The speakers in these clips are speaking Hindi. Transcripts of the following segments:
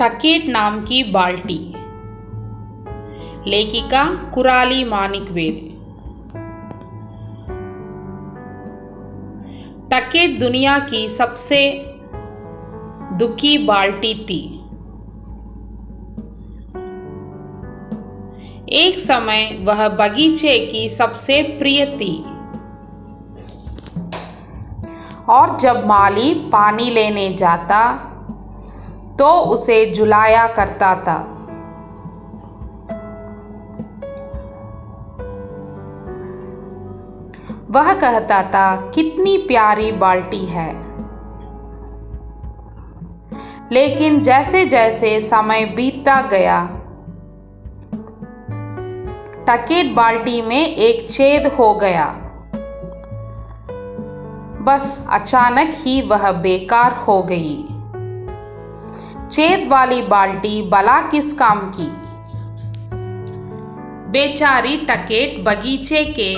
टकेट नाम की बाल्टी। लेखिका कुराली मानिकवेल। टकेट दुनिया की सबसे दुखी बाल्टी थी। एक समय वह बगीचे की सबसे प्रिय थी और जब माली पानी लेने जाता तो उसे झुलाया करता था। वह कहता था, कितनी प्यारी बाल्टी है। लेकिन जैसे जैसे समय बीतता गया, टकेट बाल्टी में एक छेद हो गया। बस अचानक ही वह बेकार हो गई। छेद वाली बाल्टी भला किस काम की। बेचारी टकेट बगीचे के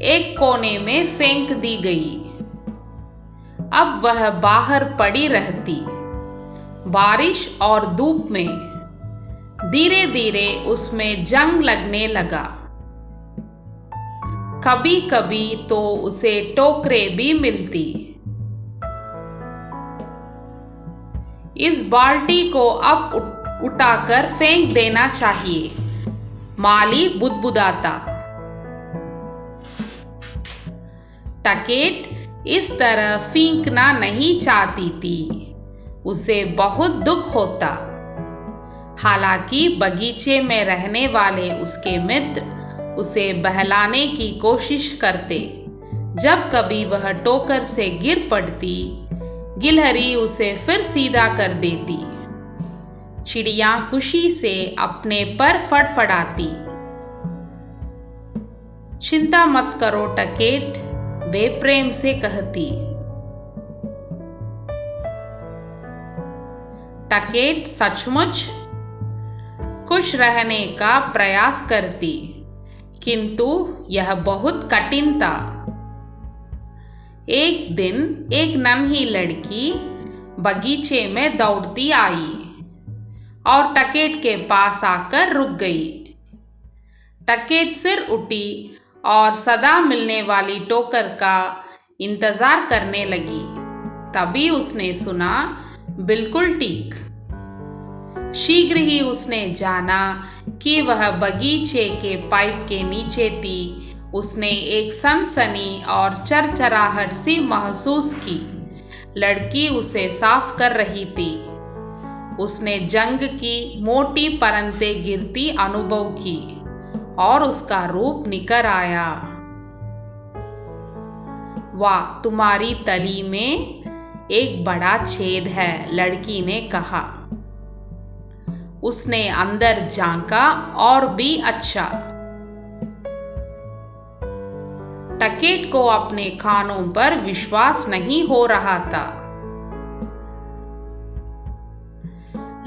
एक कोने में फेंक दी गई। अब वह बाहर पड़ी रहती, बारिश और धूप में। धीरे धीरे उसमें जंग लगने लगा। कभी कभी तो उसे टोकरे भी मिलती। इस बाल्टी को अब उठाकर फेंक देना चाहिए, माली बुदबुदाता। टकेट इस तरह फेंकना नहीं चाहती थी। उसे बहुत दुख होता। हालांकि बगीचे में रहने वाले उसके मित्र उसे बहलाने की कोशिश करते। जब कभी वह टोकर से गिर पड़ती, गिलहरी उसे फिर सीधा कर देती। चिड़िया खुशी से अपने पर फड़फड़ाती। चिंता मत करो टकेट, वे प्रेम से कहती। टकेट सचमुच खुश रहने का प्रयास करती, किंतु यह बहुत कठिन था। एक दिन एक नन्ही लड़की बगीचे में दौड़ती आई और टकेट के पास आकर रुक गई। टकेट सिर उठी और सदा मिलने वाली टोकर का इंतजार करने लगी। तभी उसने सुना, बिल्कुल ठीक। शीघ्र ही उसने जाना कि वह बगीचे के पाइप के नीचे थी। उसने एक सनसनी और चरचराहट सी महसूस की। लड़की उसे साफ कर रही थी। उसने जंग की मोटी परतें गिरती अनुभव की और उसका रूप निखर आया। वाह, तुम्हारी तली में एक बड़ा छेद है, लड़की ने कहा। उसने अंदर झांका और भी अच्छा। टकेट को अपने कानों पर विश्वास नहीं हो रहा था।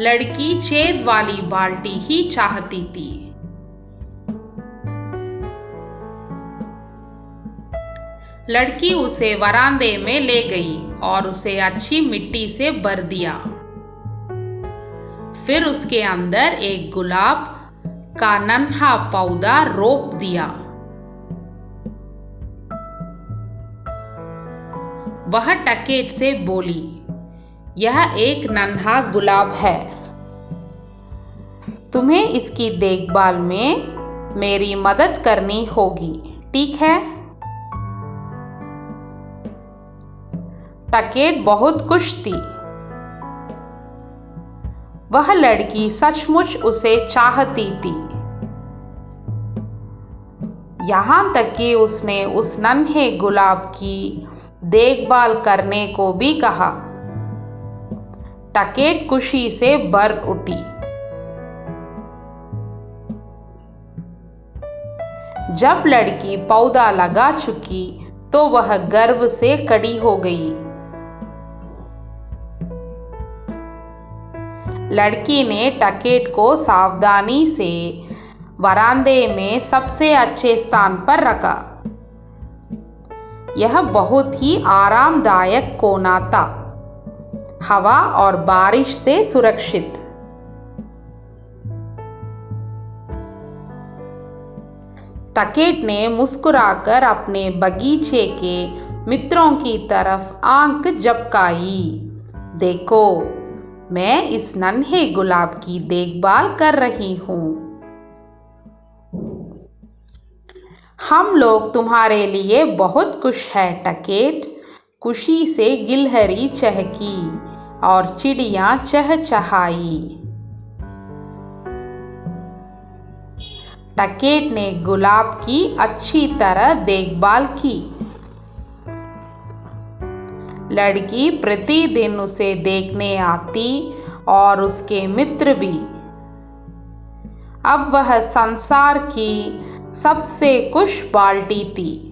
लड़की छेद वाली बाल्टी ही चाहती थी। लड़की उसे वरांदे में ले गई और उसे अच्छी मिट्टी से भर दिया। फिर उसके अंदर एक गुलाब का नन्हा पौधा रोप दिया। वह टकेट से बोली, यह एक नन्हा गुलाब है। तुम्हें इसकी देखभाल में मेरी मदद करनी होगी, ठीक है? टकेट बहुत खुश थी। वह लड़की सचमुच उसे चाहती थी। यहां तक कि उसने उस नन्हे गुलाब की देखभाल करने को भी कहा। टकेट खुशी से भर उठी। जब लड़की पौधा लगा चुकी तो वह गर्व से खड़ी हो गई। लड़की ने टकेट को सावधानी से वरांदे में सबसे अच्छे स्थान पर रखा। यह बहुत ही आरामदायक कोना था, हवा और बारिश से सुरक्षित। टकेट ने मुस्कुराकर अपने बगीचे के मित्रों की तरफ आंख झपकाई। देखो, मैं इस नन्हे गुलाब की देखभाल कर रही हूँ। हम लोग तुम्हारे लिए बहुत खुश हैं टकेट, खुशी से गिलहरी चहकी और चिड़िया चहचहाई। टकेट ने गुलाब की अच्छी तरह देखभाल की। लड़की प्रतिदिन उसे देखने आती और उसके मित्र भी। अब वह संसार की सबसे खुश बाल्टी थी।